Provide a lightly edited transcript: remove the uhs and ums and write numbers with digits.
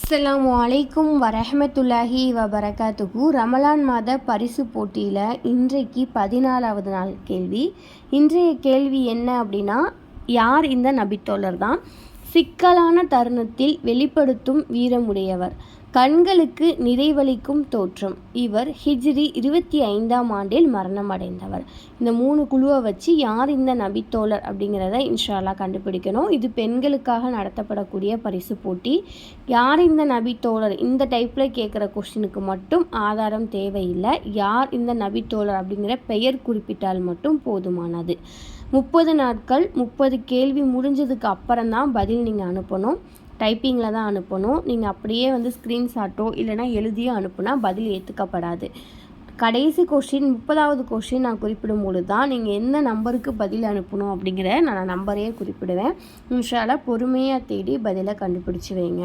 அஸ்ஸலாமு அலைக்கும் வரஹ்மத்துல்லாஹி வபரகாத்துஹு. ரமலான் மாத பரிசு போட்டியில் இன்றைக்கு 14வது நாள் கேள்வி. இன்றைய கேள்வி என்ன அப்படின்னா, யார் இந்த நபித்தோழர் தான்? சிக்கலான தருணத்தில் வெளிப்படுத்தும் வீரமுடையவர், கண்களுக்கு நிறைவளிக்கும் தோற்றம். இவர் ஹிஜ்ரி 25ஆம் ஆண்டில் மரணம் அடைந்தவர். இந்த 3 குழுவை வச்சு யார் இந்த நபித்தோழர் அப்படிங்கிறத இன்ஷா அல்லாஹ் கண்டுபிடிக்கணும். இது பெண்களுக்காக நடத்தப்படக்கூடிய பரிசு போட்டி. யார் இந்த நபித்தோழர், இந்த டைப்பில் கேட்குற கொஸ்டினுக்கு மட்டும் ஆதாரம் தேவையில்லை. யார் இந்த நபித்தோழர் அப்படிங்கிற பெயர் குறிப்பிட்டால் மட்டும் போதுமானது. 30 நாட்கள் 30 கேள்வி முடிஞ்சதுக்கு அப்புறம் தான் பதில் நீங்கள் அனுப்பணும். டைப்பிங்கில் தான் அனுப்பணும். நீங்கள் அப்படியே ஸ்க்ரீன்ஷாட்டோ இல்லைனா எழுதியோ அனுப்புனா பதில் ஏற்றுக்கப்படாது. கடைசி கொஸ்டின் 30வது கொஸ்டின் நான் குறிப்பிடும்போது தான் நீங்கள் எந்த நம்பருக்கு பதில் அனுப்பணும் அப்படிங்கிற நான் நம்பரையே குறிப்பிடுவேன். இன்ஷா அல்லாஹ் பொறுமையாக தேடி பதிலை கண்டுபிடிச்சி வைங்க.